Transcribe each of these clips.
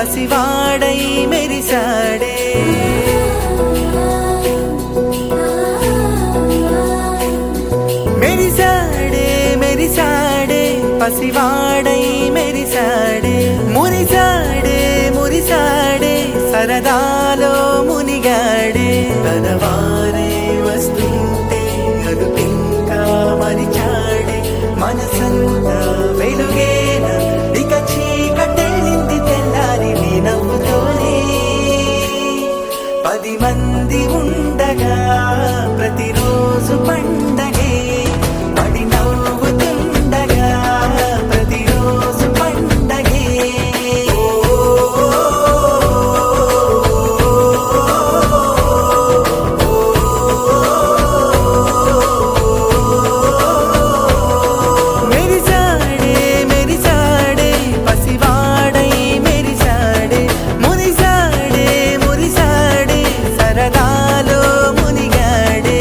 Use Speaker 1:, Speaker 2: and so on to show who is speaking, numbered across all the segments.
Speaker 1: పసివాడై మెరిసాడే మెరిసాడే మెరిసాడే పసివాడై మెరిసాడే మురిసాడే మురిసాడే సరదాలో మునిగాడే తనవారే వస్తుంటే అదుపింకా మరిచాడే మనసంతా వెలుగేన ఇక చీకటెళ్ళింది తెల్లారి నీ నవ్వుతోనే 10 మంది ఉండగా ప్రతిరోజు పండగే పడి నవ్వుతుండగా ప్రతిరోజు పండగే మెరిసాడే మెరిసాడే పసివాడై మెరిసాడే మురిసాడే మురిసాడే సరదాలో మునిగాడే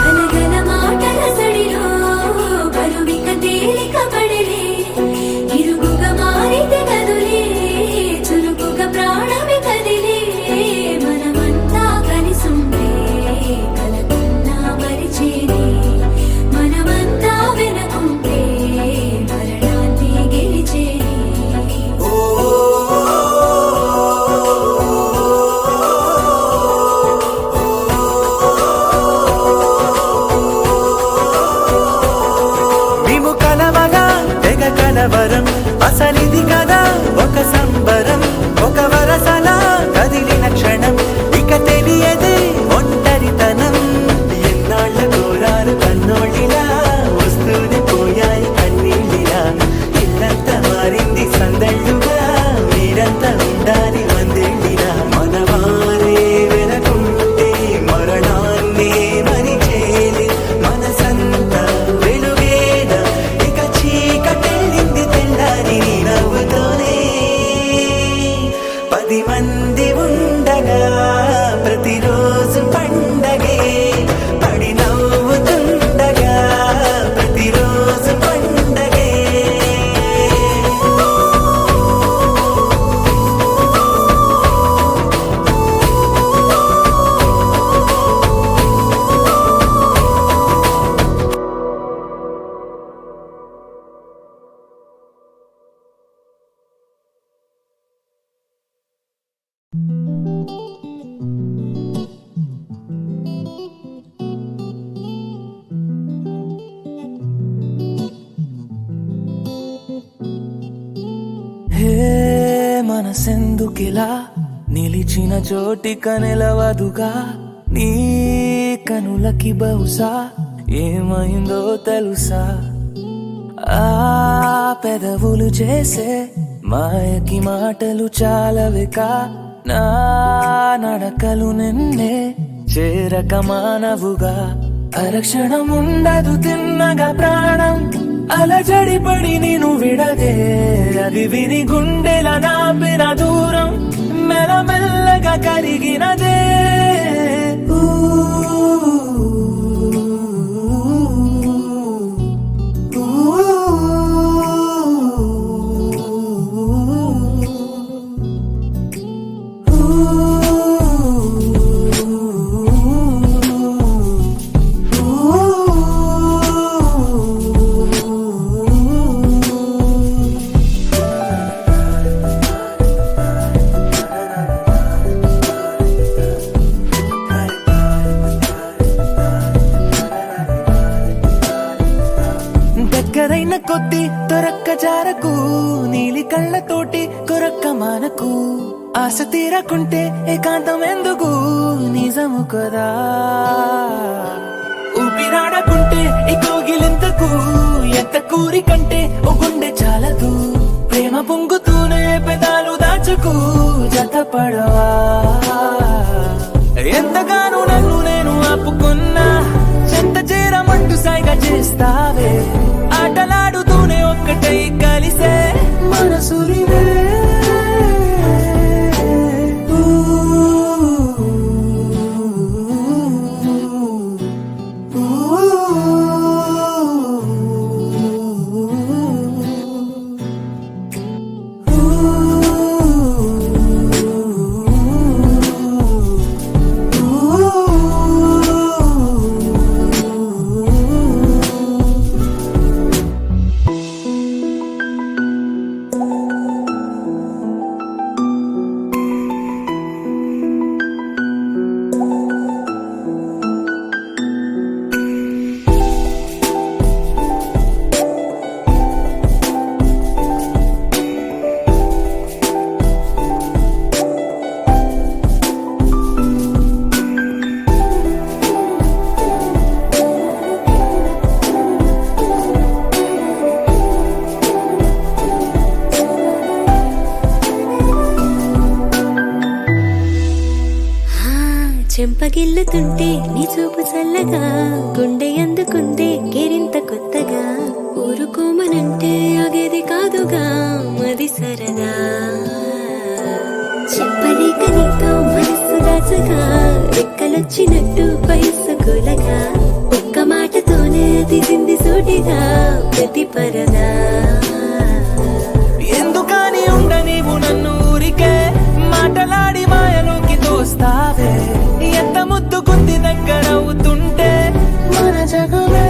Speaker 2: గలగల మాటల సడిలో బరువిక తేలిక పడిలే ఇరుగుగా మారితే కదులే చురుకుగా ప్రాణమి కదిలే మనమంతా కలిసుండే కలకున్నా మరిచేనే మనమంతా వెనకుంటే మరణాన్ని గెలిచేనే
Speaker 1: మేము కలవగా తెగ కలవరం అసలిది కదా ఒక సంబరం ఒక వరసలా కదిలిన క్షణం ఇక తెలియదే ఒంటరితనం ఎన్నాళ్ళ కోరారు కన్నోళ్ళిలా వస్తూనే పోయాయి కన్నీళ్ళిలా ఇల్లంతా మారింది సందళ్ళుగా మీరంతా ఉండాలి వందేళ్ళిలా మనవారే వెనకుంటే మరణాన్నే మరిచేలి మనసంతా వెలుగేన ఇక చీకటెళ్ళింది తెల్లారి నీ నవ్వుతోనే 10 మంది ఉండగా ప్రతిరోజు పండగే పడి నవ్వుతుండగా ప్రతిరోజు పండగే
Speaker 3: హే మనసెందుకిలా నిలిచిన చోటిక నిలవదుగా నీ కనులకి బహుశా ఏమైందో తెలుసా ఆ పెదవులు చేసే మాయకి మాటలు చాలవిక నా నడకలు నిన్నే చేరక మానవుగా అరక్షణం ఉండదు తిన్నగా ప్రాణం అలజడి పడి నేను విడదే అది విని గుండెల నాపిన దూరం మెల్లమెల్లగా కరిగినదే దగ్గరైన కొద్ది దొరక్క జారకు నీలి కళ్ళతోటి కొరక్క మానకు ఆశ తీరకుంటే ఏకాంతం ఎందుకు నిజము కదా ఊపిరాడకుంటే ఈ కోగిలింతకు ఎంత కూరి కంటే ఓ గుండె చాలదు ప్రేమ పొంగుతూనే పెదాలు దాచుకు జతపడవా ఎంతగానో నన్ను నేను ఆపుకున్నా చెంత చేరమంటూ సైగ చేస్తావే ఆటలాడుతూనే ఒక్కటై కలిసే మనసులివే
Speaker 2: చెంపగిల్లుతుంటే నీ చూపు చల్లగా గుండె అందుకుందే కేరింత కొత్తగా ఊరుకోమనంటే ఆగేది కాదుగా మది సరదా చెప్పలేక నీతో మనస్సు దాచగా రెక్కలొచ్చినట్టు వయస్సు కూలగా ఒక్క మాటతోనే తీసింది సూటిగా ప్రతి పరదా
Speaker 3: ఎందుకని ఉండ నీవు నన్ను ఊరికే మాటలాడి మాయలోకి తోస్తావే ఎంత ముద్దుకుంది దగ్గరవుతుంటే మన జగమే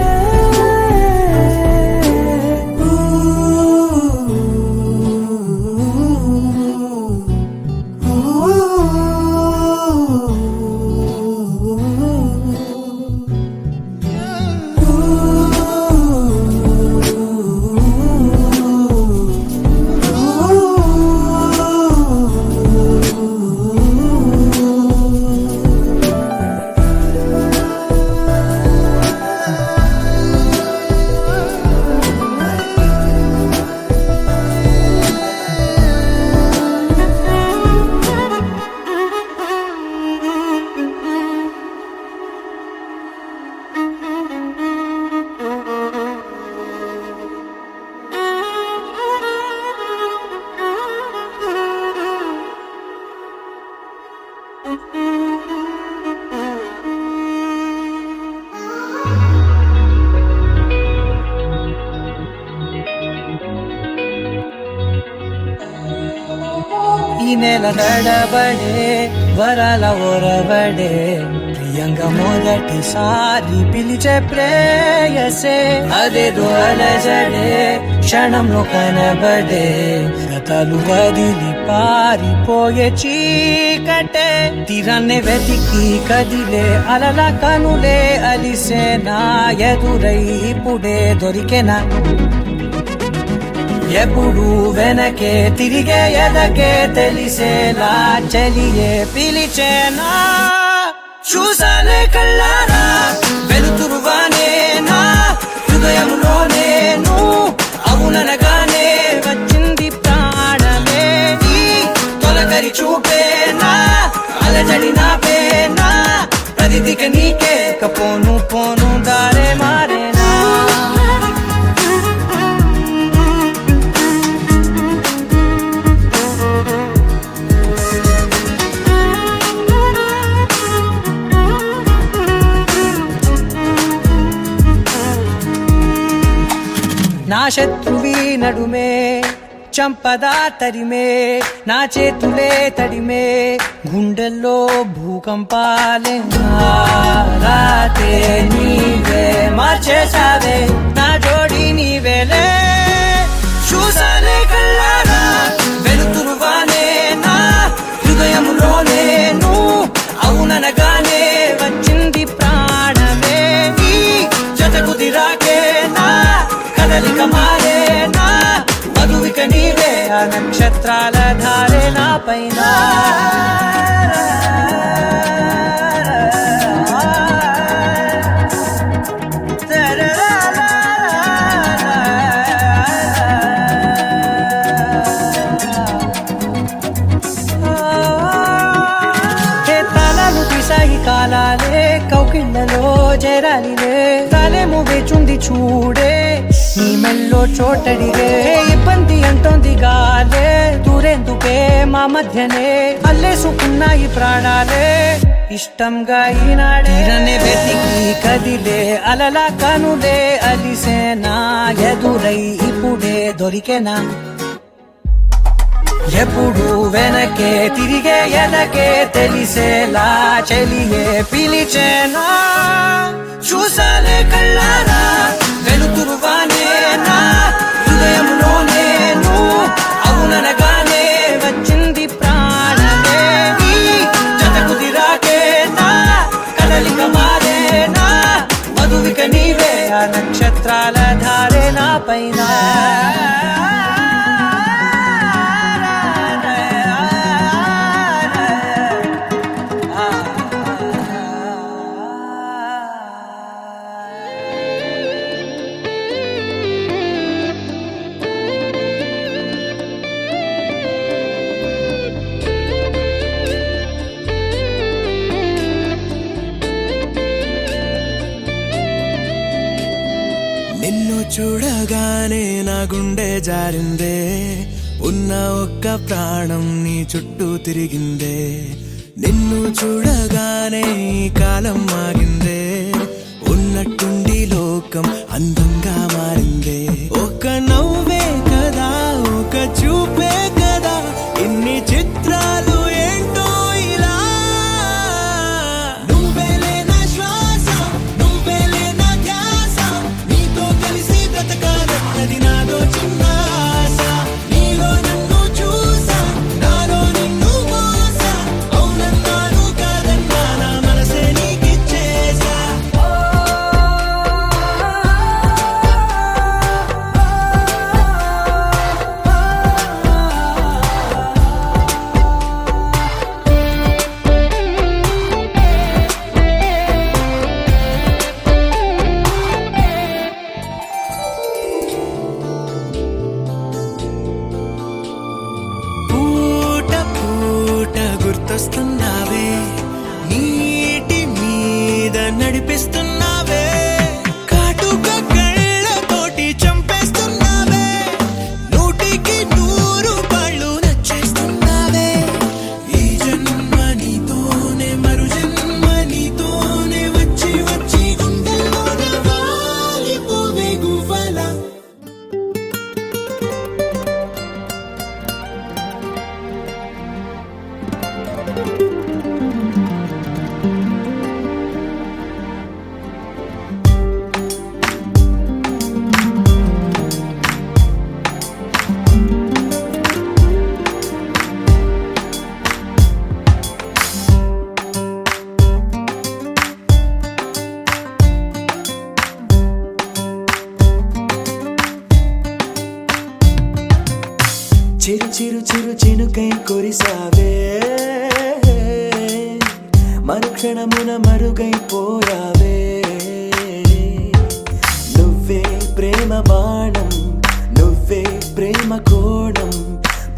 Speaker 3: ఈ నెల నడబడే వరాల ఒరబడే ప్రియంగా మొదటిసారి పిలిచే ప్రేయసే అదేదో అలజడే క్షణంలో కనబడే గతాలు వదిలి పారిపోయే చీకటే తీరాన్ని వెతికి కదిలే అలల కనులే అలిసే నా ఎదురై ఇప్పుడే దొరికెనా ఎప్పుడు వెనకే తిరిగే ఎదకే తెలిసేలా చలియే పిలిచేనా చూసాలే కళ్ళారా వెలుతురువానే నా హృదయంలోనే అవుననగానే వచ్చింది ప్రాణమే ఈ తొలకరి చూపేనా అలజడి నాపేనా ప్రతిదిక నీకే పోను పోను దారే మారేనా నా శత్రువి నడుమే చంపదా తరిమే నా చేతులే తడిమే గుండెల్లో భూకంపాలే రాతే నీవే మార్చేసావే నా జోడి నీవేలే చూసాలే కళ్ళారా వెలుతురువానే నా హృదయంలోనే అవుననగానే వచ్చింది ప్రాణమే ఈ జత కుదిరాకే నా కదలిక మారేనా మధువిక నీవే ఆ నక్షత్రాల ధారే నా పైన కాలాలే కౌకి కౌగిళ్ళలో చేరాలిలే కాలేమో వేచుంది చూడే నీ మెల్లో చోటడిగే ఇబ్బంది అంటోంది గాలే దూరేందుకే మా మధ్యనే అల్లేసుకున్నాయి ప్రాణాలే ఇష్టంగా ఈనాడే వెతికి కదిలే అలలా కనులే అలిసేనా ఎదురై ఇప్పుడే దొరికేనా ఎప్పుడు వెనకే తిరిగే ఎదకే తెలిసేలా చెలియే పిలిచేనా చూసాలే కళ్ళారా వెలుతురుగానే నా హృదయంలో నేను అవుననగానే వచ్చింది ప్రాణమే నీ జత కుదిరాకే నా కదలిక మారేనా మధువిక నీవే ఆ నక్షత్రాల ధారే నా పైన
Speaker 1: నిన్ను చూడగానే నా గుండె జారిందే ఉన్న ఒక్క ప్రాణం నీ చుట్టూ తిరిగిందే నిన్ను చూడగానే ఈ కాలం మారిందే ఉన్నట్టుండి లోకం అందంగా మారిందే ఒక నవ్వే కదా ఒక చూపే కదా ఇన్ని చిత్రాలు ఏంటో ఇలా నువ్వేలే నా శ్వాస నువ్వేలే నా ధ్యాస నీతో కలిసి బ్రతకాలన్నది నాదో చిన్న ఆశ నీలో నన్ను చూసా నాలో నిన్ను మోసా అవునన్నాను కాదన్నా నా మనసే నీకిచ్చేసా పూట పూట గుర్తొస్తున్నావే నీటి మీద నడిపిస్తున్నావే కాటుక కళ్ళతోటి చంపేస్తున్నావే నూటికి 100 పళ్ళు నచ్చేస్తున్నావే ఈ జన్మ నీతోనే మరు జన్మ నీతోనే వచ్చి వచ్చి గుండెల్లో వాలిపోవే గువ్వలా చిరు చిరు చిరు చినుకై కురిసావే మరుక్షణమున మరుగైపోయావే నువ్వే ప్రేమ బాణం నువ్వే ప్రేమ కోణం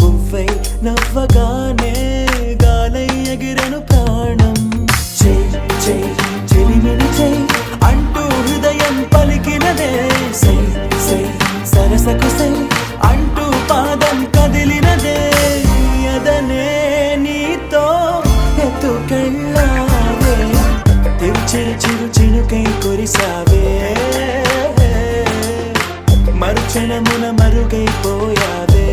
Speaker 1: పువ్వై నవ్వగానే గాలై ఎగిరెను ప్రాణం చెయ్ చెయ్ చెలిమిని చెయ్ అంటూ హృదయం పలికినదే సై సై సరసకు సై అంటూ పాదం కదిలినదే అదనే నీతో ఎత్తుకెళ్ళావే చిరు చిరు చినుకై కురిసావే మరుక్షణమున మరుగైపోయావే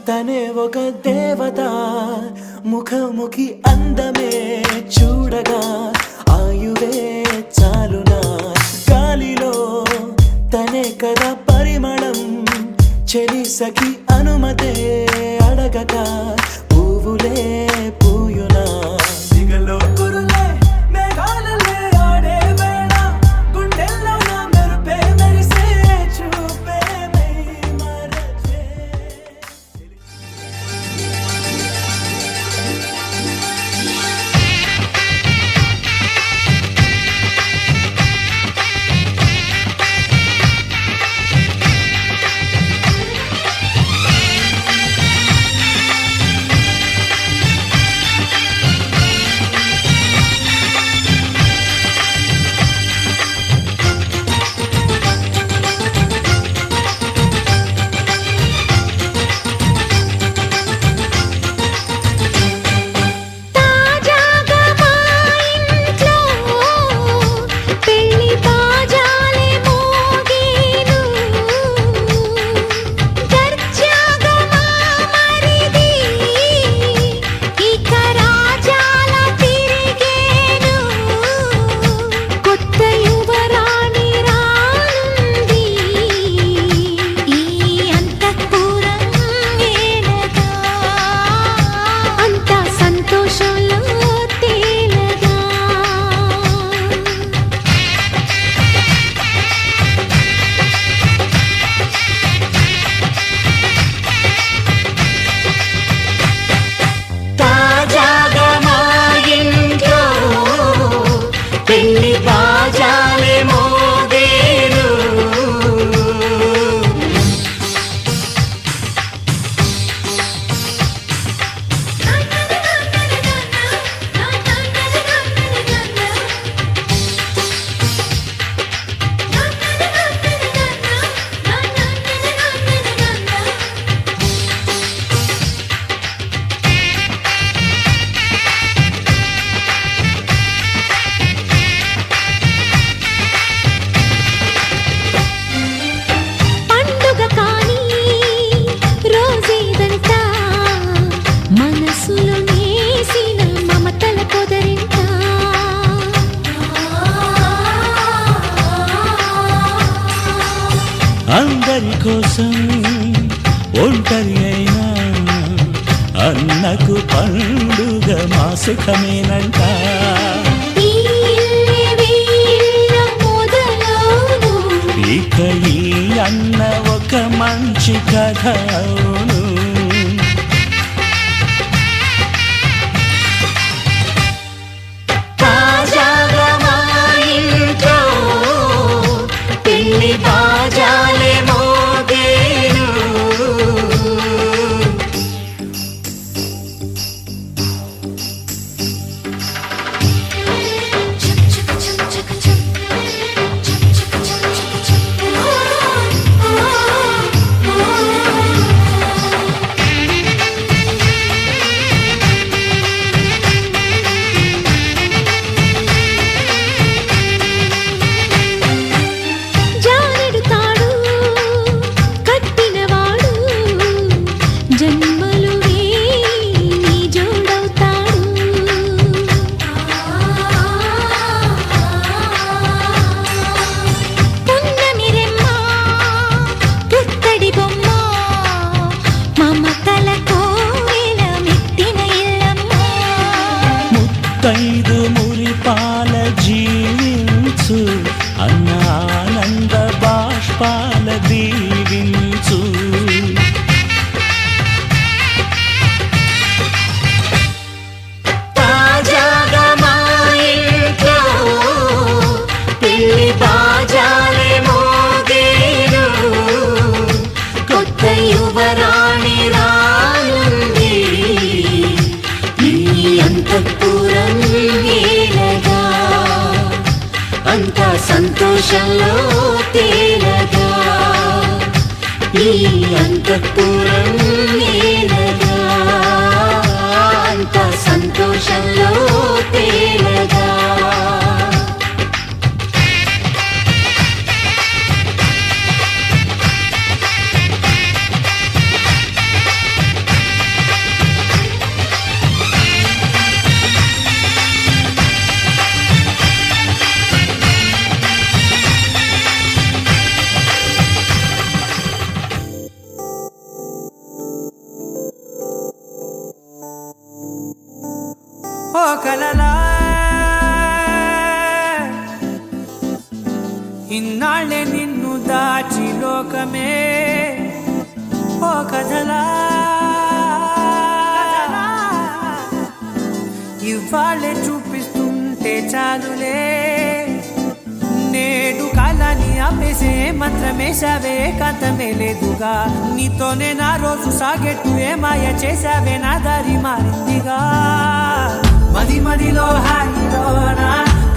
Speaker 1: తనే ఒక దేవత ముఖముఖి అందమే చూడగా ఆయువే చాలునా గాలిలో తనే కదా పరిమళం చెలి సఖి అనుమతే అడగక పువ్వులే పూయునా దిగలో కురులే మేఘాలలే ఆడే వేళ గుండెల్లో నా మెరుపే మెరిసే చూపే మై మరే అందరి కోసం ఒంటరి అయినా అన్నకు పండుగ మా సుఖమేనంట.
Speaker 2: ఈ ఇల్లే వీళ్ళ మొదలవును.
Speaker 1: ఇక ఈ అన్న ఒక మంచి కథ అవును.
Speaker 2: తాజాగా మా ఇంట్లో పెళ్లి బాజాలే మోగేను. జానెడు తాడు కట్టినవాడు జన్మలు నీ జోడవుతాడు. పున్నమి రెమ్మ పుత్తడి బొమ్మ మమతల కోవెల మెట్టిన ఇల్లమ్మ.
Speaker 1: ముత్తైదు మురిపాల జీవించు అన్న ఆనంద బాష్పాల దీవించు.
Speaker 2: తాజాగా మా ఇంట్లో పెళ్లి బాజాలే మోగేను. కొత్త యువరాణి రానుంది ఈ అంతఃపురం ఏలగా. అంతా సంతోషంలో తేలగా ఈ అంతఃపురం ఏలగా. అంతా సంతోషంలో తేలగా.
Speaker 3: ఓ కలలా ఇన్నాళ్ళే నిన్ను దాచి లోకమే ఓ కథలా ఇవాళ్ళే చూపిస్తుంటే చాలులే. నేడు కాలాన్ని ఆపేసే మంత్రమేశావే కాంతమే లేదుగా. నీతోనే నా రోజు సాగెట్టు ఏ మాయ చేశావే నా దారి మారిందిగా. మది మదిలో హాయిలోనా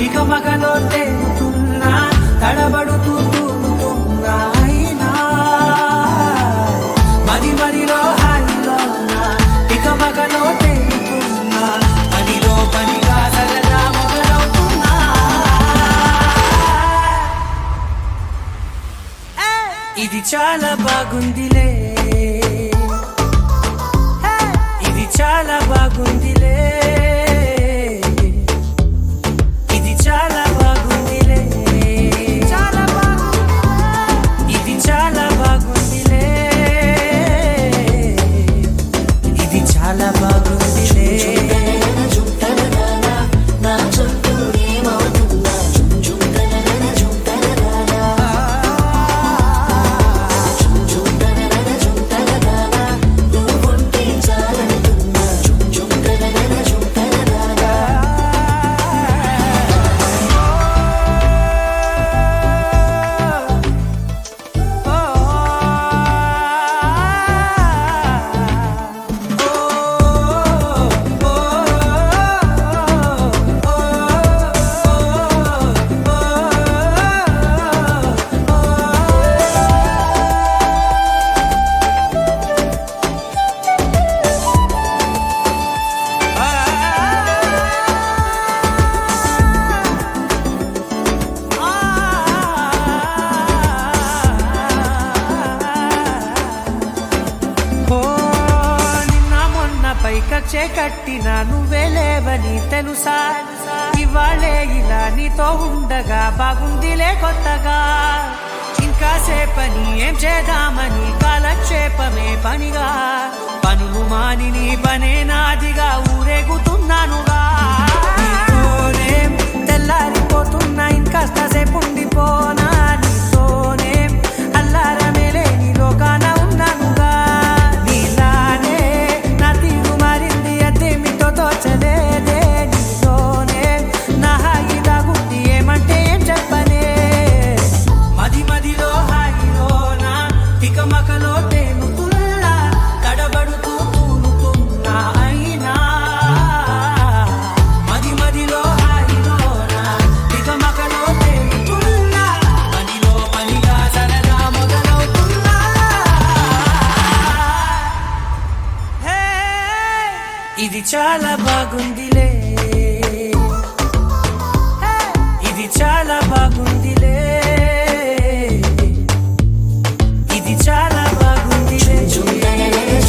Speaker 3: ఇక మగలో తేలుతున్నా తడబడుతూ తూలుతున్నా అయినా. మది మదిలో హాయిలోనా ఇక మగలో తేలుతున్నా పనిలో పనిగా సరదా మొదలవుతున్నా. ఇది చాలా బాగుందిలే, ఇది చాలా బాగుందిలే, ఇది చాలా బాగుందిలే, చాలా బాగుంది, ఇది చాలా బాగుందిలే, ఇది చాలా బాగుందిలే. కచ్చే కట్టినా నువ్వే లేవని తెలుసా. ఇవాళే ఇలా నీతో ఉండగా బాగుందిలే కొత్తగా. ఇంకా సేపని పోదని ఏం చేద్దామని కాలక్షేపమే పనిగా పనులు మాని నీ పనే నాదిగా ఊరేగుతున్నానుగా నీతోనే తెల్లారిపోతున్నా ఇంకాస్త సేపు ఉండిపోనా నీతోనే అల్లారమే లేని లోకాన ఉన్నానుగా నీలానే నా తీరు మారింది అదేమిటో తోచలేదే నీతోనే నా హాయిగా గుర్తి ఏమంటే ఏం చెప్పనే మది మదిలో హాయిలోనా తికమకలో తేలుతున్నా తడబడుతూ తూలుతున్నా అయినా మది మదిలో హాయిలోనా తికమకలో తేలుతున్నా పనిలో పనిగా సరదా మొదలవుతున్నా హే, ఇది చాలా బాగుందిలే ఇది చాలా బాగుందిలే ఇది చాలా బాగుందిలే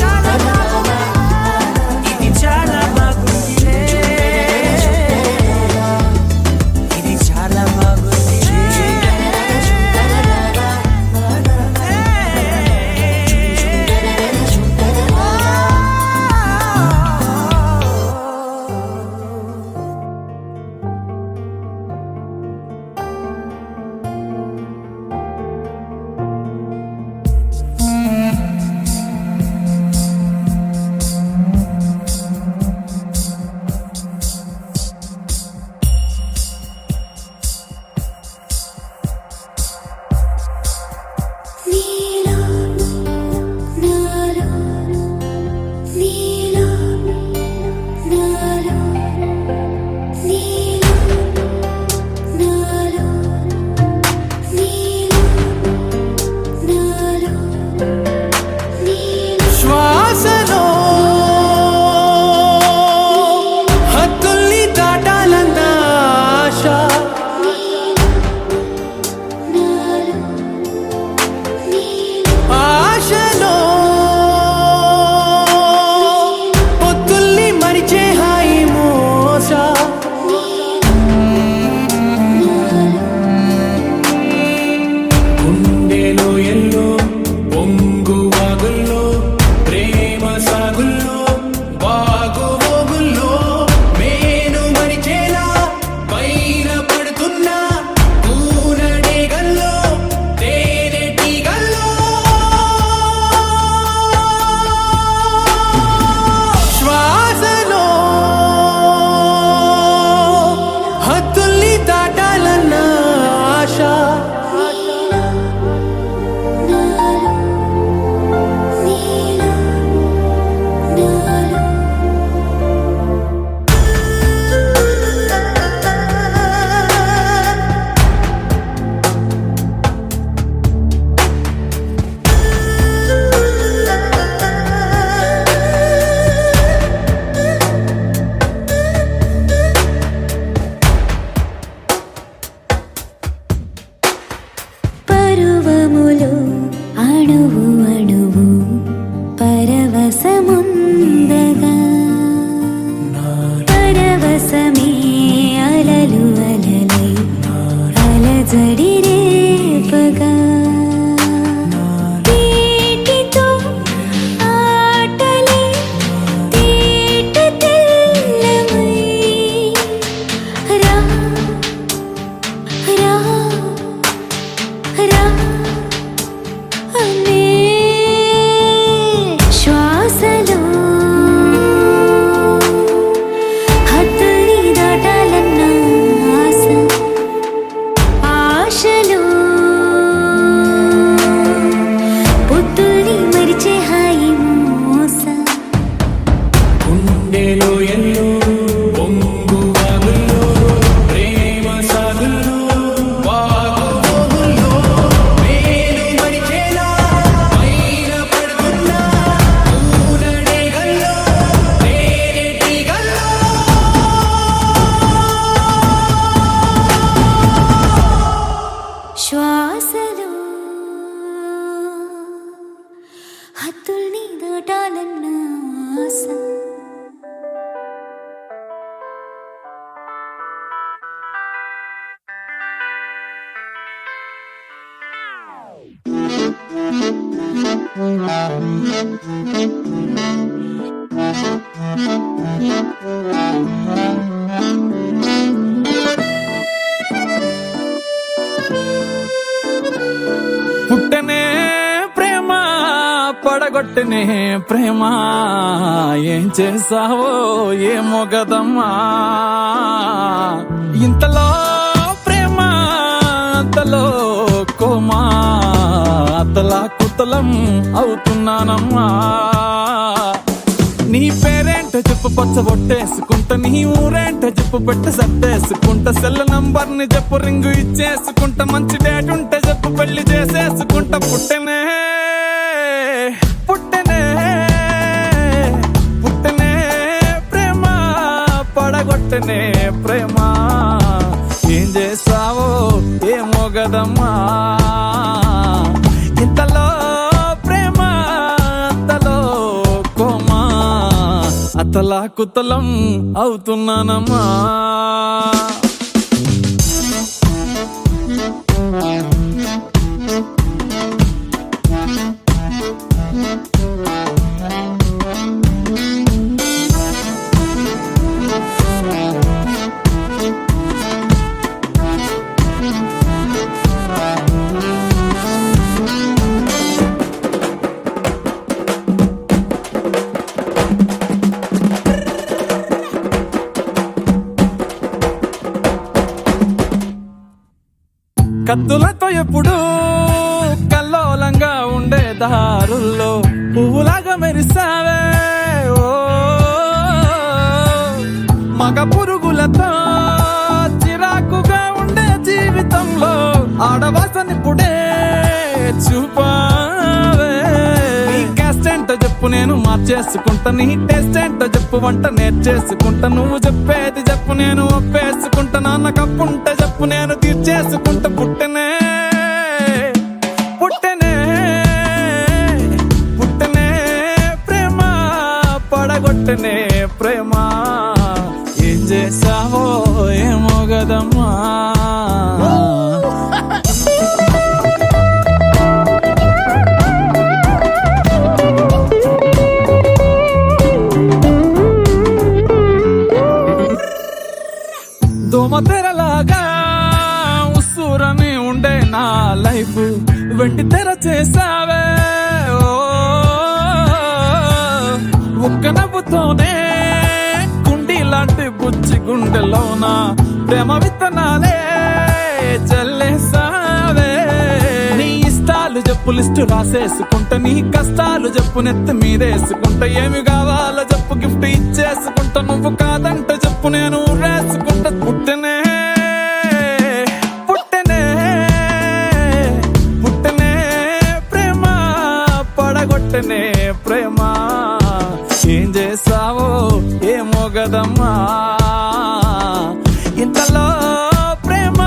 Speaker 3: చాలా బాగుంది. ఇది చాలా బాగుందిలే ఇది చాలా బాగుందిలే
Speaker 2: నీలో నాలో నీలో నాలో నీలో నాలో నీలో నాలో నీలో
Speaker 3: శ్వాసలో హద్దుల్ని దాటాలన్న ఆశ
Speaker 2: నాలో నీలో
Speaker 3: ఆశలో పొద్దుల్ని మరిచే హాయి మోస గుండెలో ఎల్లో పొంగు వాగుల్లో ప్రేమ సాగుల్లో బాగుబోగుల్లో మేను మరిచేలా పైన పడుతున్నా కూనడేగల్లో తేనెటీగల్లో శ్వాసలో హద్దుల్ని దాటాలన్న ఆశ
Speaker 2: నాలో నీలో నాలో పరువములో అణువు అణువు పరవశముందగా పరవశమే అలలు అలలై అలజడి రేపగా తేటితో ఆటలే తేట తెల్లమై రా రా రా అనే శ్వాసలో హద్దుల్ని దాటాలన్న ఆశ ఆశలో పొద్దుల్ని మరిచే హాయి మోస
Speaker 3: గుండెలో ఎల్లో పొంగు వాగుల్లో ప్రేమ సాగుల్లో బాగుబోగుల్లో మేలు మరిచేలా పైన పడుతున్నా కూనడేగల్లో తేనెటీగల్లో
Speaker 2: శ్వాసలో హద్దుల్ని దాటాలన్న ఆశ
Speaker 4: పుట్టనే ప్రేమ పడగొట్టనే ప్రేమ ఏం చేసావో ఏమో గదమ్మా ఇంతలో ప్రేమ అంతలో కోమా అతలా కుతలం అవుతున్నానమ్మా నీ పేరేంటో చెప్పు పచ్చ ఒట్టేసుకుంటా నీ ఊరేంటో చెప్పు పెట్ట సర్దేసుకుంటా సెల్ నంబర్ ని చెప్పు రింగు ఇచ్చేసుకుంటా మంచి డేట్ ఉంటే చెప్పు పెళ్లి చేసేసుకుంటా పుట్టనే పుట్టనే పుట్టనే ప్రేమ పడగొట్టనే ప్రేమ ఏం చేసావో ఏమో గదమ్మా ఇంతలో ప్రేమ అంతలో కోమా అతలా కుతలం అవుతున్నానమ్మా కత్తులతో ఎప్పుడు కల్లోలంగా ఉండే దారుల్లో పువ్వులాగా మెరిసావే ఓ మగ పురుగులతో చిరాకుగా ఉండే జీవితంలో ఆడవాసనిప్పుడే చూపావే నీ క్యాస్ట్ ఏంటో చెప్పు నేను మార్చేసుకుంటా నీ టేస్ట్ ఏంటో చెప్పు వంట నేర్చేసుకుంటా నువ్వు చెప్పేది చెప్పు నేను ఒప్పేసుకుంటా నాన్న కప్పుంటే చెప్పు నేను తీర్చేసుకుంటా పుట్టనే పుట్టనే పుట్టనే ప్రేమ పడగొట్టనే ప్రేమ ఏం చేసావో ఏమో గదమ్మా దోమతెరలాగా ఉస్సూరని ఉండే నా లైఫ్ వెండి తెర చేసావే ఓ ఒక్క నవ్వుతోనే కుండి లాంటి బుచ్చి గుండెలోన ప్రేమ విత్తనాలే చల్లేసావే నీ ఇష్టాలు చెప్పు లిస్టు రాసేసుకుంటా నీ కష్టాలు చెప్పు నెత్తి మీదేసుకుంటా ఏమి కావాలో చెప్పు గిఫ్ట్ ఇచ్చేసుకుంటా నువ్వు కాదంటే చెప్పు నేను ఊరేసుకుంటా పుట్టనే పుట్టనే పుట్టనే ప్రేమ పడగొట్టనే ప్రేమ ఏం చేసావో ఏమో గదమ్మా ఇంతలో ప్రేమ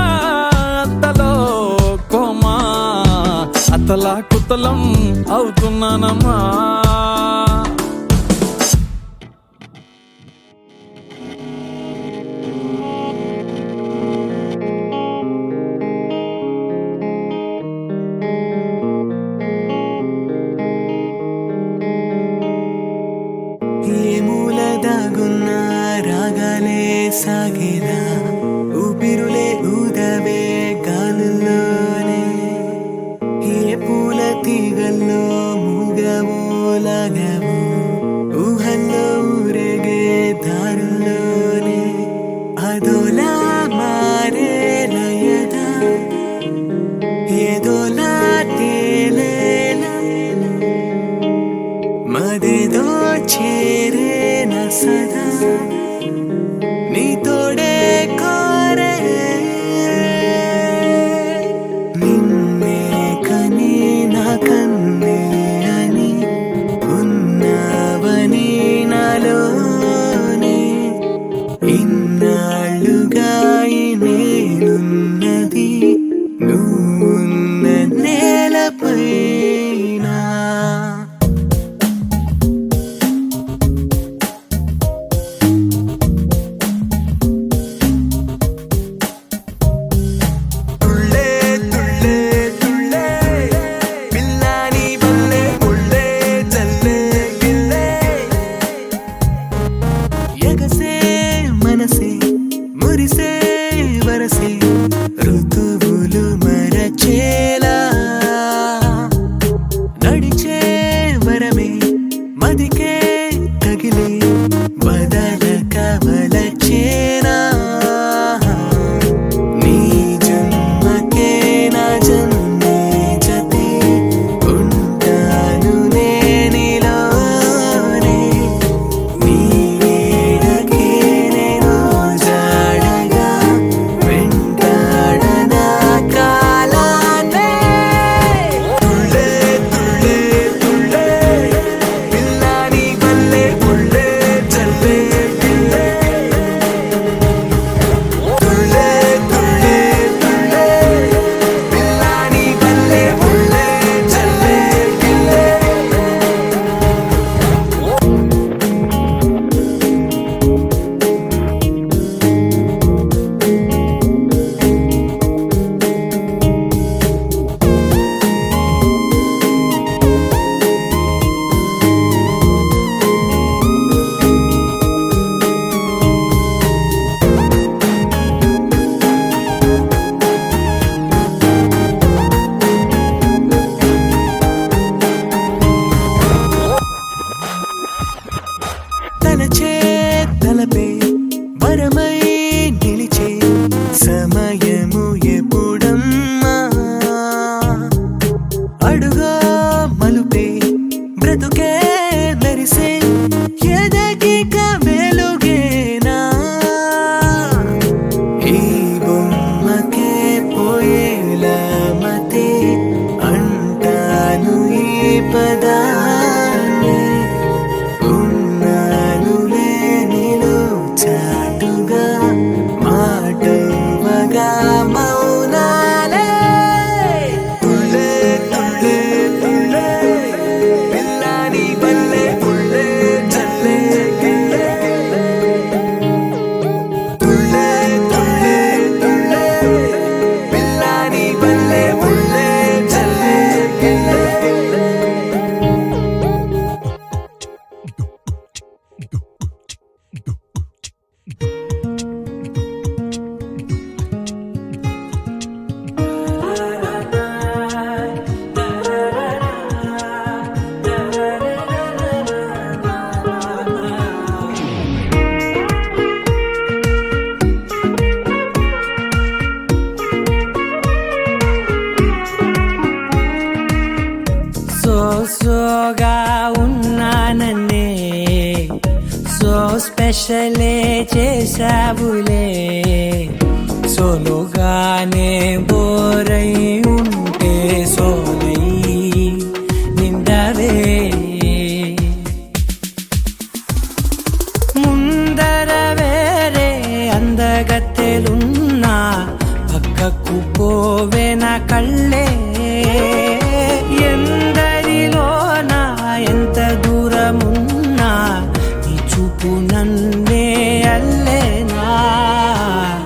Speaker 4: అంతలో కోమా అతలా కుతలం అవుతున్నానమ్మా
Speaker 1: ఏ మూల దాగున్న రాగాలే సాగేదా ఊపిరులే ఊదవే గాలుల్లోనే ఏ పూల తీగల్లో మూగవో లాగవో ఊహల్లో ఊరేగే దారుల్లోనే అదోలా మారే లయదా ఏదోలా తేలేలా మదేదో చేరేన సదా నీ తోడే కోరే నిన్నే కని నా కన్నే అని ఉన్నావని నాలోనే ఇన్నాళ్ళుగా నేనున్నది నువ్వున్న నేలపైన తుళ్ళే తుళ్ళే తుళ్ళే పిల్ల పదాన్ని ఉన్నానులే నీలో చాటుగా మాటవగా మౌనాలే తుళ్ళే తుళ్ళే తుళ్ళే పిల్లాని పల్లె పుళ్ళే చల్లే గిల్లే తుళ్ళే తుళ్ళే తుళ్ళే పిల్లాని పల్లె పుళ్ళే చల్లే గిల్లే సోగా ఉన్నానన్నే సో స్పెషలే చేసావులే సోలోగానే బోరై ఉంటే సోలై నిండవే ముందర వేరే అందగత్తెలున్నా పక్కకు పోవే నా కళ్ళే ఎందరిలోనా ఎంత దూరమున్నా నీ చూపు నన్నే అల్లేనా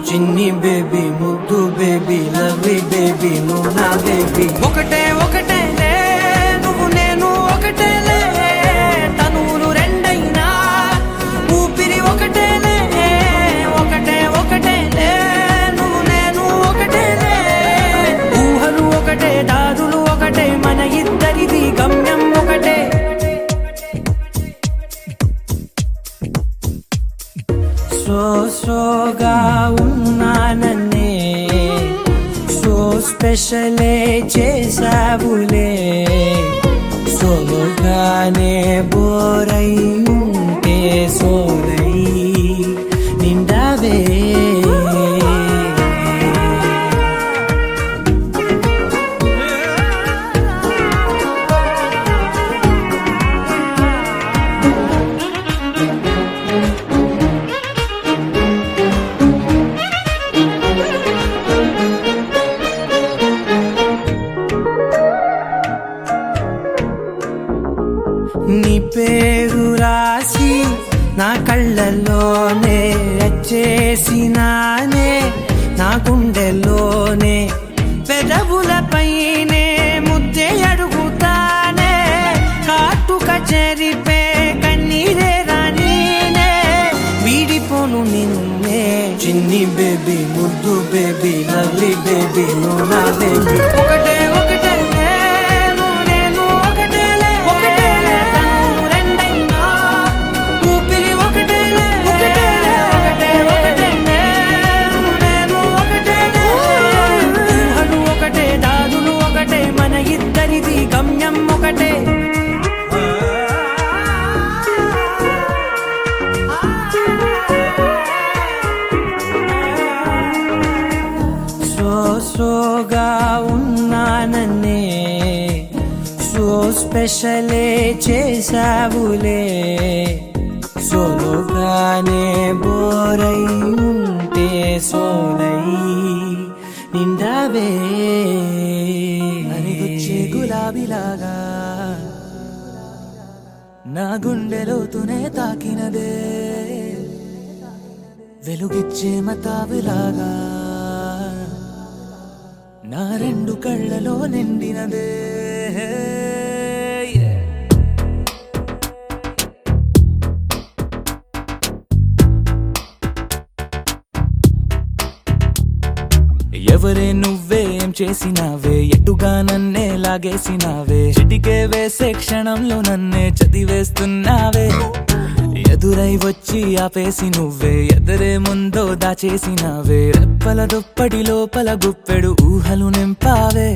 Speaker 1: చిన్ని బేబీ ముద్దు బేబీ లవ్లీ బేబీ నువ్వు నా బేబీ ఒకటే ఒకటేలే నువ్వు నేను ఒకటేలే తనువులు రెండైనా ఊపిరి ఒకటేలే ఒకటే ఒకటేలే నువ్వు నేను ఒకటేలే ఊహలు ఒకటే దాదులు ఒకటే మన ఇద్దరిది గమ్యం ఒకటే సోగా ఉన్నానన్నే సో స్పెషలే చేసావులే సోలోగానే బోరై ఉంటే సోలై నిండవే నీ పేరు రాసి నా కళ్ళల్లోనే చేసినానే నా గుండెల్లోనే పెదవులపైనే ముద్దే అడుగుతానే కాటుక చెరిపే కన్నీరే రానీనే వీడిపోను నిన్నే చిన్ని బేబీ ముద్దు బేబీ లవ్లీ బేబీ నువ్వు నా బేబీ ఒకటే ఒకటే గమ్యం ఒకటే సోగా ఉన్నానన్నే సో స్పెషలే చేసావులే సోలోగానే బోరై ఉంటే సోలై నిండవే అనిగుచ్చే గులాబీలాగా నా గుండెలోతునే తాకినదే వెలుగిచ్చే మతాబులాగా నా రెండు కళ్ళలో నిండినదే ఎవరే నువ్వేం చేసినావే ఎటుగా నన్నే లాగేసినావే చిటికే వేసే క్షణంలో నన్నే చదివేస్తున్నావే ఎదురై వచ్చి ఆపేసి నువ్వే ఎదరే ముందో దాచేసినావే రెప్పల దుప్పటి లోపల గుప్పెడు ఊహలు నింపావే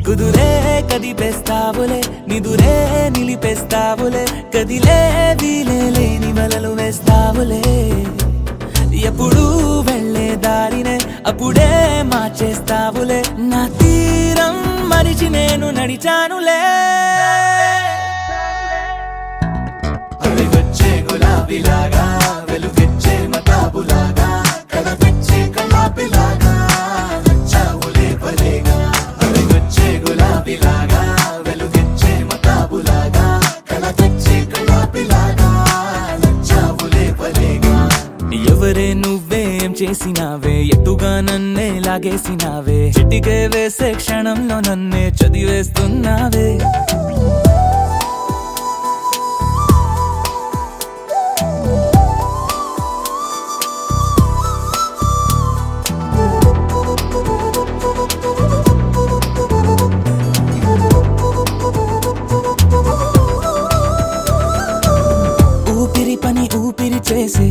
Speaker 1: కుదురే కదిపేస్తావులే నిదురే నిలిపేస్తావులే కదిలే వీలే లేని వలలు వేస్తావులే ఎప్పుడు వెళ్ళే దారినే అప్పుడే మార్చేస్తావులే నా తీరం మరిచి నేను నడిచానులే
Speaker 3: గులాబీలాగా వెలుగిచ్చే మతాబులాగా కళకొచ్చే కళాపిలాగా నచ్చావులే భలేగా అడుగొచ్చే గులాబీలాగా వెలుగిచ్చే మతాబులాగా కళకొచ్చే కళాపిలాగా నచ్చావులే భలేగా
Speaker 1: ఎవరే నువ్వేం చేసినావే ఎటుగా నన్నే లాగేసినావే చిటికే వేసే క్షణంలో నన్నే చదివేస్తున్నావే ఊపిరి పని ఊపిరి చేసే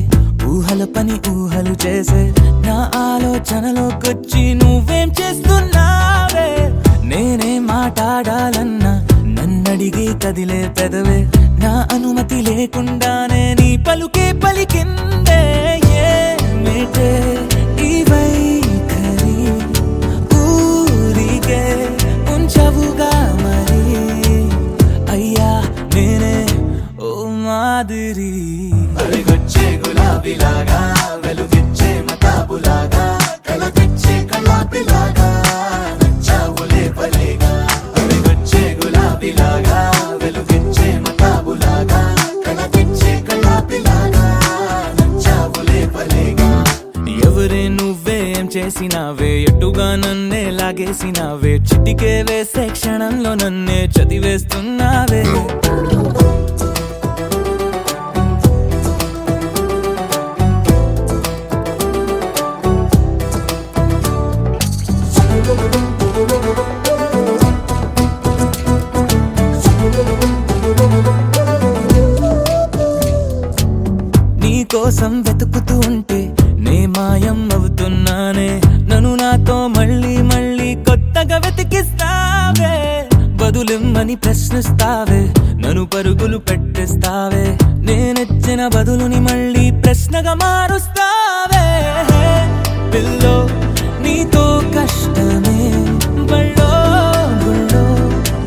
Speaker 1: ఊహల పని ఊహలు చేసే నా ఆలోచనలోకొచ్చి నువ్వేం చేస్తున్నావే నేనే మాట్లాడాలన్నా నన్నడిగి కదిలే పెదవే నా అనుమతి లేకుండానే నీ పలుకే పలికిందే ఏమిటే ఈ వైఖరి ఊరికే ఉంచవుగా మరి అయ్యా నేనే ఓ మాదిరి
Speaker 3: అడుగొచ్చే గులాబీలాగా వెలుగిచ్చే మతాబులాగా కళకొచ్చే కళాపిలాగా నచ్చావులే భలేగా అడుగొచ్చే గులాబీలాగా వెలుగిచ్చే మతాబులాగా కళకొచ్చే కళాపిలాగా నచ్చావులే భలేగా
Speaker 1: ఎవరే నువ్వేం చేసినావే ఎటుగా నన్నే లాగేసినావే చిటికే వేసే క్షణంలో నన్నే చదివేస్తున్నావే నీ కోసం వెతుకుతూ ఉంటే నే మాయం అవుతున్నానే నన్ను నాతో మళ్ళీ మళ్ళీ కొత్తగా వెతికిస్తావే బదులిమ్మని ప్రశ్నిస్తావే నన్ను పరుగులు పెట్టిస్తావే నేనెచ్చిన బదులుని మళ్ళీ ప్రశ్నగా మారుస్తావే పిల్లో నీతో కష్టమే బళ్ళో గుళ్ళో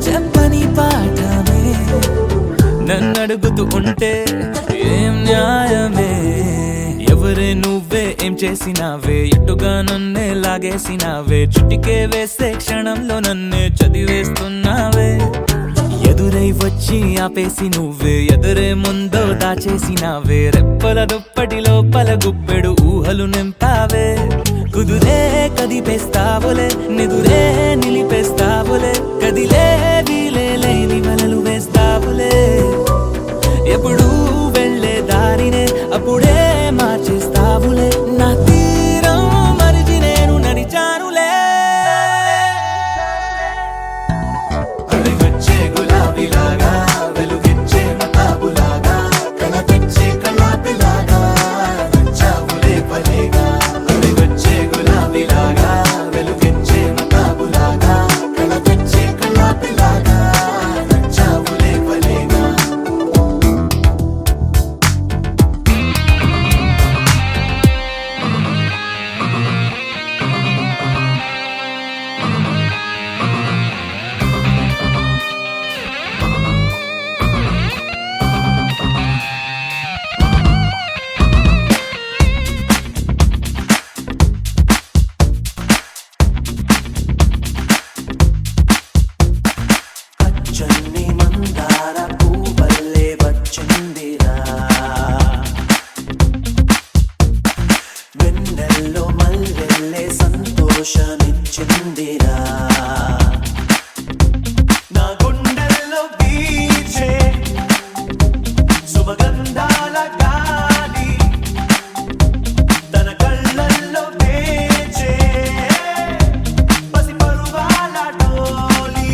Speaker 1: చెప్పని పాఠమే నన్నడుగుతూ ఉంటే ఏం న్యాయమే ఎవరే నువ్వే ఏం చేసినావే ఎటుగా నన్నే లాగేసినావే చుట్టికే వేసే క్షణంలో నన్నే చదివేస్తున్నావే ఎదురై వచ్చి ఆపేసి నువ్వే ఎదురే ముందో దాచేసినావే రెప్పల దుప్పటి లోపల గుప్పెడు ఊహలు నింపావే కుదురే కదిపేస్తావులే నిదురే నిలిపేస్తావులే కదిలే వీలే లేని వలలు వేస్తావులే ఎప్పుడు వెళ్ళే దారినే అప్పుడే మార్చేస్తావులే నా తీరం మరిచి నేను నడిచానులే
Speaker 3: అడుగొచ్చే గులాబీలాగా వెలుగిచ్చే మతాబులాగా కళకొచ్చే కళాపిలాగా నచ్చావులే భలేగా అడుగొచ్చే గులాబీలాగా వెలుగిచ్చే మతాబులాగా కళకొచ్చే కళాపిలాగా నచ్చావులే భలేగా
Speaker 5: పచ్చని మందార పూవల్లే వచ్చిందిరా వెన్నెల్లో మల్లెల్లే సంతోషమిచ్చిందిరా నా గుండెల్లో వీచే సుమగంధాల గాలి తన కళ్ళల్లో వేచే పసి పరువాల డోలి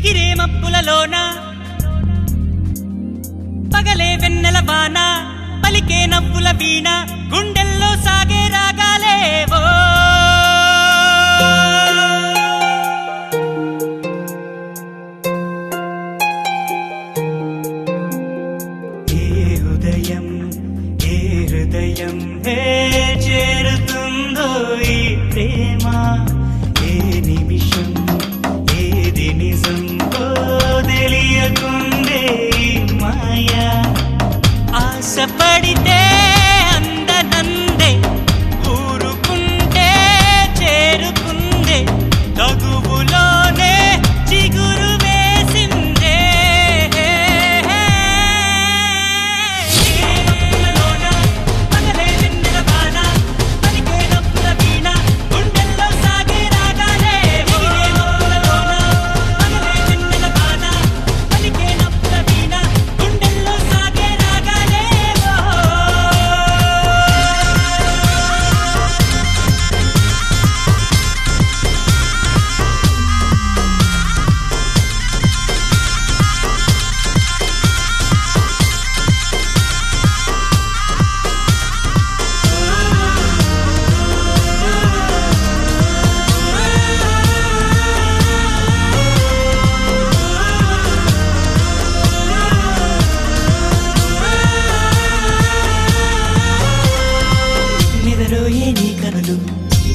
Speaker 1: ఎగిరే మప్పులలోన పగలే వెన్నెల వాన పలికే నవ్వుల వీణ గుండెల్లో సాగే రాగాలేవో హృదయం చేరుతుందో ఈ ప్రేమ ఏ నిమిషం ఏది నిజం తెలియకుందే మాయా ఆశపడితే అందనందే ఊరుకుంటే చేరుకుందే తగువులోనే చిగురు వేసిందే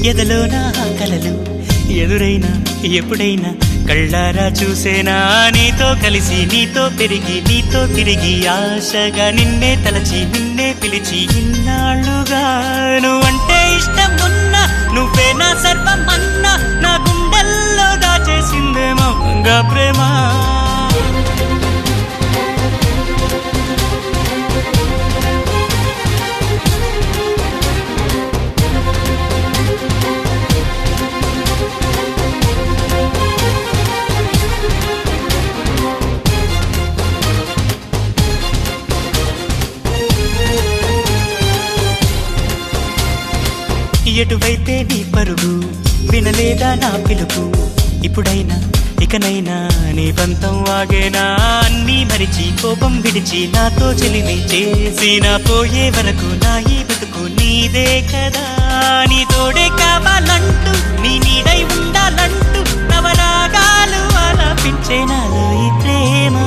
Speaker 1: ఎదలో నా కలలు ఎదురైనా ఎప్పుడైనా కళ్ళారా చూసేనా నీతో కలిసి నీతో పెరిగి నీతో తిరిగి ఆశగా నిన్నే తలచి నిన్నే పిలిచి ఇన్నాళ్ళుగా నువ్వంటే ఇష్టం ఉన్నా నువ్వే నా సర్వం అన్నా నా గుండెల్లో దాచేసిందేమో గంగా ప్రేమ ఎటువైతే నీ పరుగు వినలేదా నా పిలుపు ఇప్పుడైనా ఇకనైనా నీ పంతం ఆగేనా అన్నీ మరిచి కోపం విడిచి నాతో చెలిమి చేసిన పోయే వరకు నా ఈ బతుకు నీదే కదా నీ తోడే కావాలంటూ నీ నీడై ఉండాలంటూ నవరాగాలు ఆలాపించే నాలో ఈ ప్రేమ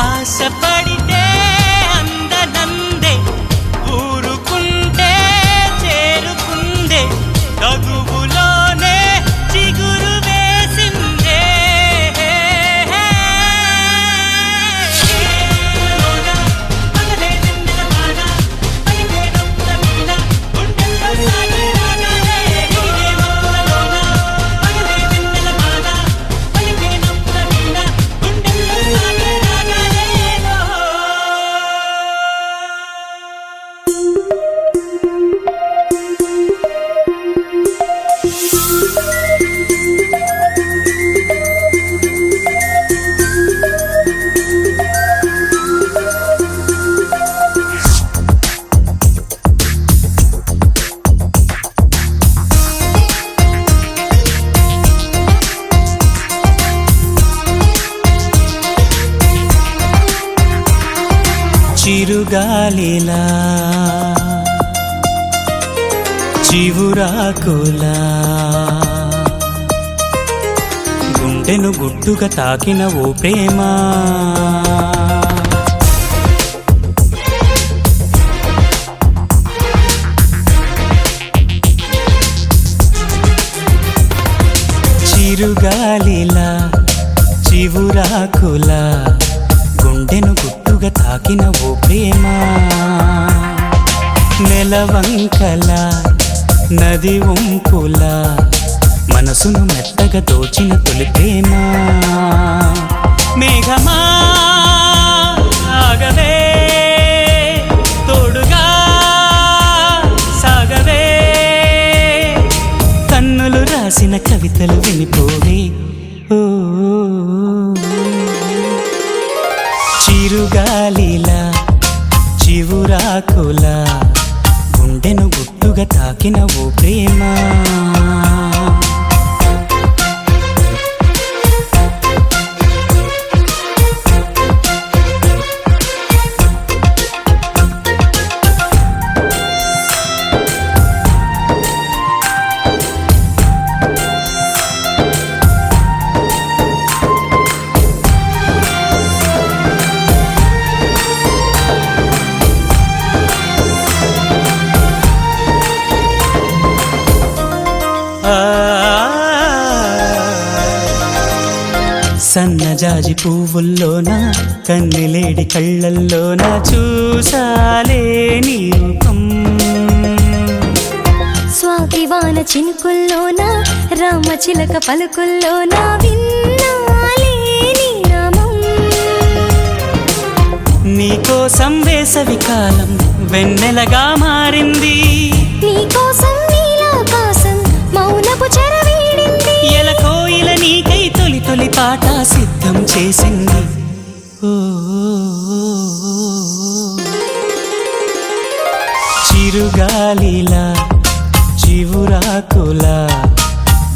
Speaker 1: ఆశపడితే అందనందే ఊరుకుంటే చేరుకుందే తగువులోనే చిగురు వేసిందే చిరుగాలిలా చివురాకులా గుండెను గుట్టుగా తాకిన ఓ ప్రేమ చిరుగాలిలా చివురాకులా గుండెను గుట్టుగా తాకిన ఓ ప్రేమ నెలవంకల నది వంపుల మనసును మెత్తగా దోచిన తొలి ప్రేమ. మేఘమా ఆగవే, తోడుగా సాగవే, కన్నులు రాసిన కవితలు వినిపోవే. ఓ చిరుగాలిలా చివురాకులా గుండెను గుట్టుగా తాకిన ఓ ప్రేమ. సన్నజాజి పువ్వుల్లోన కన్నెలేడి కళ్ళల్లోన చూసాలే నీ రూపం.
Speaker 2: స్వాతివాన చినుకుల్లోన రామచిలక పలుకుల్లోన విన్నాలే నీ నామం.
Speaker 1: నీకోసం వేసవి కాలం వెన్నెలగా మారింది,
Speaker 2: నీకోసం నీలాకాశం మౌనపు చెరవీడింది.
Speaker 1: ఎల కోయిల నీకై తొలి తొలి పాట సిద్ధం చేసింది. ఓ చిరుగాలిలా చివురాకులా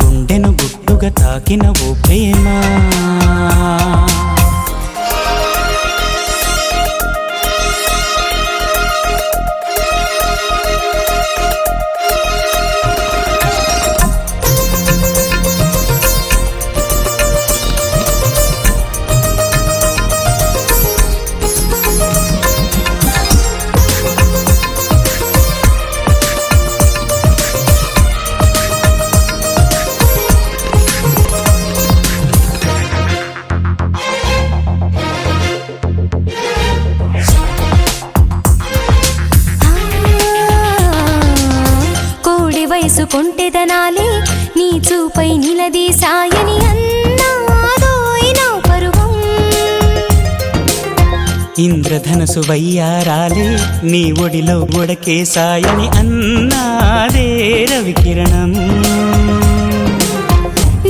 Speaker 1: గుండెను గుట్టుగా తాకిన ఓ ప్రేమ.
Speaker 2: వయసుకొంటెదనాలే నీ చూపై నిలదీసాయని అన్నాదోయ్ నా పరువం.
Speaker 1: ఇంద్రధనసు వయ్యారాలే నీ ఒడిలో ఉడకేసాయని అన్నాదే రవికిరణం.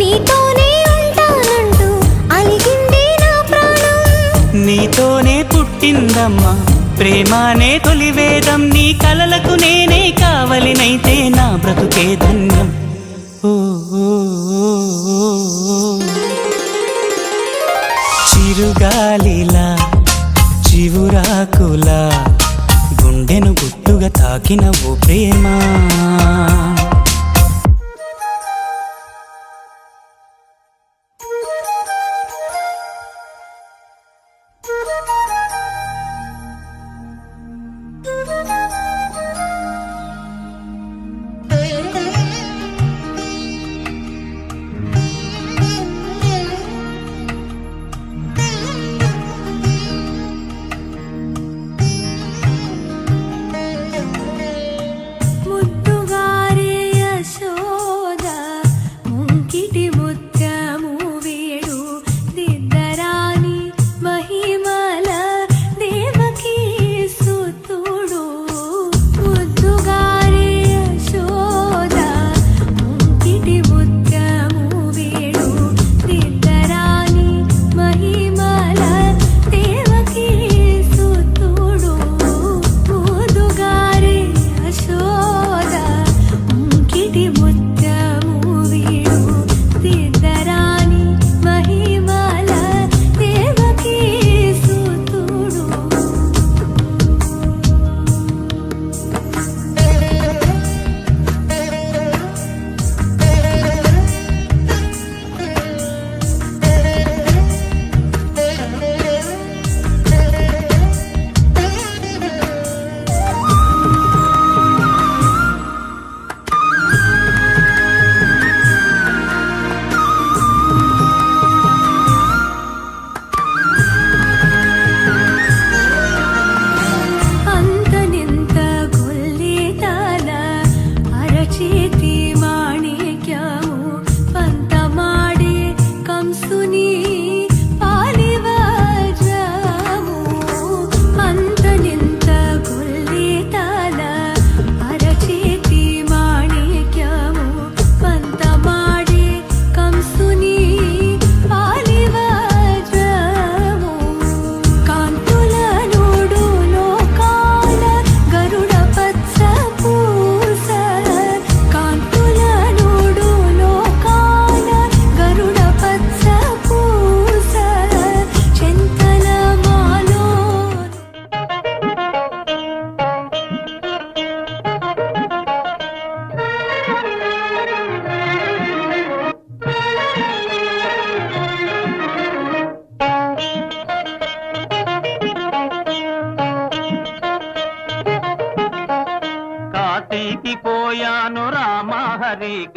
Speaker 2: నీతోనే ఉంటానంటూ అలిగిందే నా ప్రాణం.
Speaker 1: నీతోనే పుట్టిందమ్మా ప్రేమానే తొలి వేదం. నీ కలలకు నేనే కావలినైతే నా బ్రతుకే ధన్యం. ఓ చిరుగాలిలా చివురాకులా గుండెను గుట్టుగా తాకిన ఓ ప్రేమ.
Speaker 2: ముద్దుగారే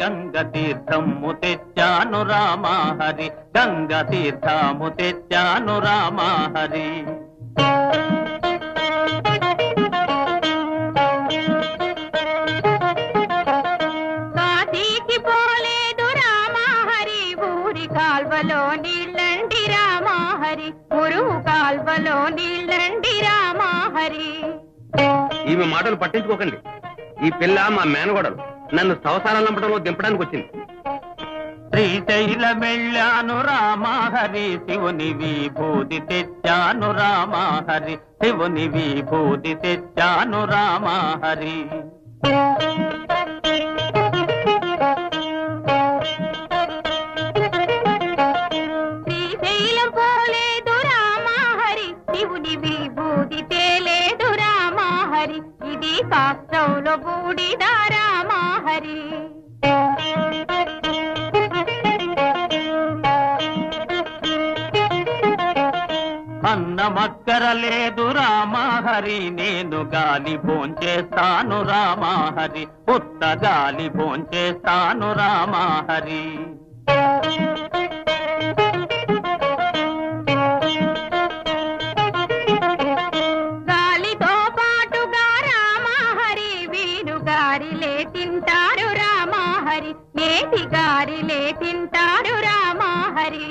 Speaker 6: గంగ తీర్థము తెచ్చాను రామా హరి గంగ తీర్థము తెచ్చాను రామా హరి
Speaker 7: కాశీకి పోలేదు రామా హరి ఊరి కాల్వలో నీళ్ళండి రామా హరి మురుగు కాల్వలో నీళ్ళండి రామా హరి.
Speaker 8: ఈమె మాటలు పట్టించుకోకండి. ఈ పిల్ల మా మేనగోడలు నన్ను సంసారాలు నంపడంలో దింపడానికి వచ్చింది.
Speaker 6: శ్రీశైలం వెళ్ళాను రామా హరి శివుని విభూతి తెచ్చాను రామా హరి శివుని విభూతి తెచ్చాను రామా హరి
Speaker 7: శ్రీశైలం పోలేదు రామా హరి శివుని విభూతి తేలేదు రామా హరి ఇది కాష్టంలో బూడిద రామా హరి.
Speaker 6: అన్నమక్కర లేదు రామా హరి నేను గాలి భోంచేస్తాను రామా హరి పుట్ట గాలి భోంచేస్తాను రామా హరి
Speaker 7: గాలితో పాటుగా రామా హరి వీరు గారిలే తింటారు రామా హరి నేతి గారిలే తింటారు రామా హరి.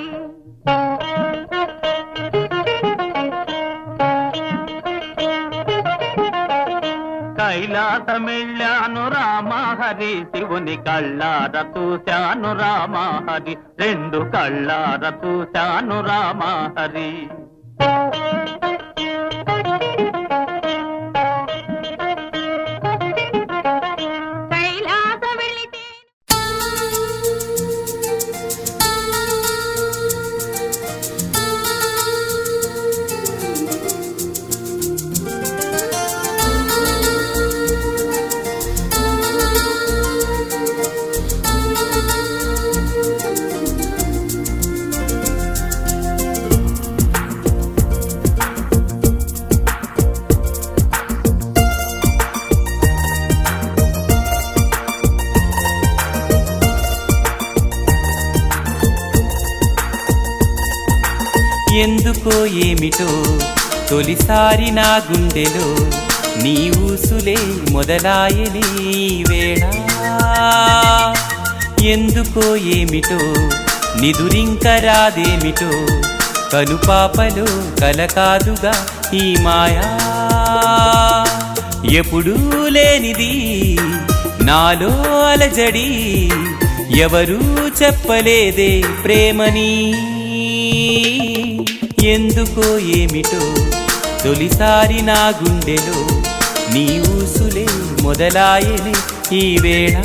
Speaker 6: కైలాసమెళ్ళాను రామా హరి శివుని కళ్ళార చూశాను రామా హరి రెండు కళ్ళార చూశాను రామా హరి
Speaker 7: కైలాస వెళితే
Speaker 1: ఎందుకో ఏమిటో తొలిసారి నా గుండెలో నీ ఊసులే మొదలాయని వేళ ఎందుకో ఏమిటో నిదురింక రాదేమిటో కనుపాపలో కలకాదుగా ఈ మాయా ఎప్పుడూ లేనిది నాలో అలజడి ఎవరూ చెప్పలేదే ప్రేమని ఎందుకో ఏమిటో తొలిసారి నా గుండెలో నీ ఊసులే మొదలాయని ఈ వేళ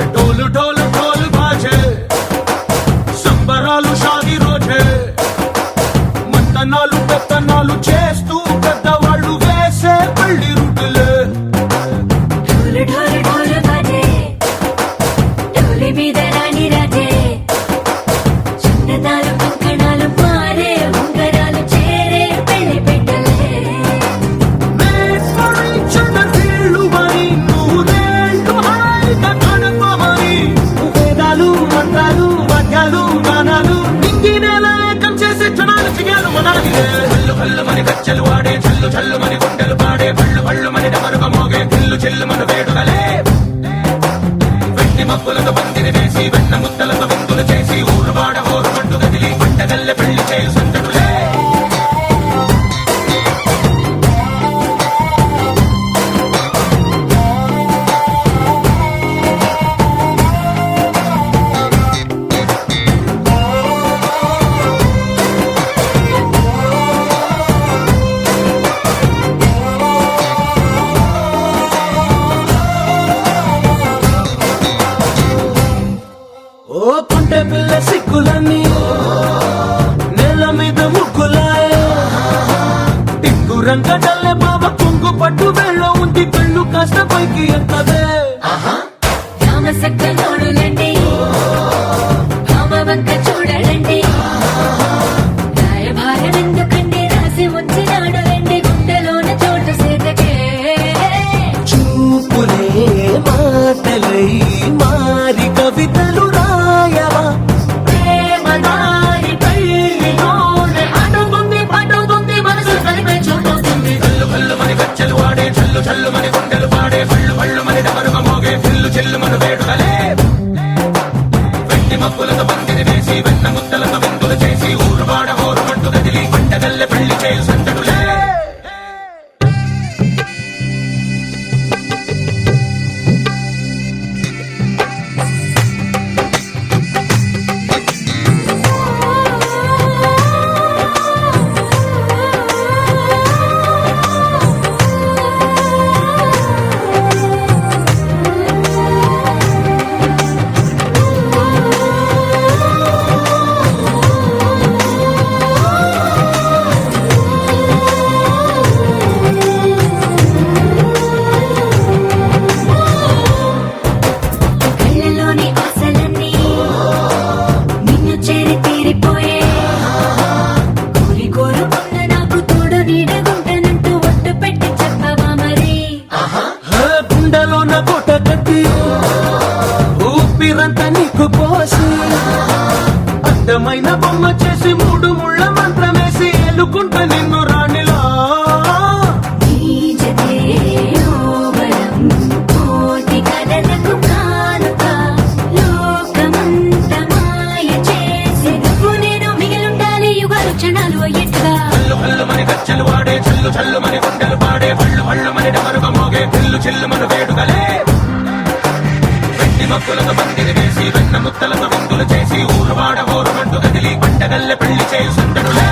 Speaker 5: ढोल ढोल ढोल बाजे సంబరాలు షాది రోజే మంతనాలు పెత్తనాలు చేస్తూ పెద్దవాళ్ళు వేసే పల్లి రుటులే
Speaker 2: ढोल ढोल ढोल बाजे ढोली మీద రాణి రాజే చిన్నదాలు కంకణాలు మారే ఉంగరాలు చేరే పెళ్లి పెట్టలే
Speaker 5: వీళ్ళు మరి నూరేళ్ళు హాయిగా గడపమని వేదాలు మంత్రాలు వాద్యాలు గానాలు నింగినేల ఏకం చేసే క్షణాలు చిగాలు మనాలిలే హల్లు హల్లు మని గజ్జలు వాడే చల్లు చల్లు మని గుండెలు పాడే పళ్ళు పళ్ళు మని డమరుగ మోగే చిల్లు చిల్లు మన వేడుకలే వెండి మబ్బులతో పందిరి వేసి వెన్న ముద్దలతో విందులు చేసి ఊరు వాడ ఊరు మంటు గదిలి పంటగల్లె పెళ్లి చేయు సందడులే పైకి ఎక్కదే
Speaker 2: రామసక్క నోడులండి రామవంక చూడలండి రాయభారం ఎందుకండి రాసి ఉంచినాడు రండి గుండెలోన చోటు సీతకే
Speaker 5: చూపులే మాటలై మారి కవితలు రాయవా
Speaker 2: ప్రేమ దారి పెళ్లిలోనే అడుగుంది పడుగుంది మనసు కలిపే చోటవుతుంది
Speaker 5: కళ్ళు కళ్ళు మని గచ్చలు వాడే చల్లు చల్లు మని గుండెలు పాడే పళ్ళు పళ్ళు మని డమరుగ మోగే చిల్లు చిల్లు మన వేడుకలే వెండి మబ్బులతో పందిరి వేసి వెన్న ముద్దలతో విందులు చేసి ఊరు వాడ హోరు మట్టు కదిలి పంటగల్లె పెళ్లి చేయు సందడులే
Speaker 2: కళ్ళలోని ఆశలన్నీ నిన్ను చేరి తీరిపోయే కోరి కోరుకున్న నాకు తోడు నీడగుంటానంటూ ఒట్టు పెట్టి చెప్పవా మరి
Speaker 5: గుండెలోన కోట కట్టి ఊపిరంతా నీకు పోసి అడ్డమైన బొమ్మ చేసి మూడు ముళ్ళ మంత్రమేసి ఎల్లుకుంటా నిన్ను రాణిలా
Speaker 2: నీ జతే యోగరం కోటి కథలకు కానుక లోకమంత మాయ చేసి నువ్వు నేను మిగిలుండాలి యుగాలు క్షణాలు అయ్యేట్టుగా
Speaker 5: కళ్ళు కళ్ళు మని గచ్చలు వాడే చల్లు చల్లు మని గుండెలు పాడే పళ్ళు పళ్ళు మని డమరుగ మోగే చిల్లు చిల్లు మన వేడుకలే వెండి మబ్బులతో పందిరి వేసి వెన్న ముద్దలతో విందులు చేసి ఊరు వాడ హోరు మంటు కదిలి పంటగల్లె పెళ్లి చేయు సందడులే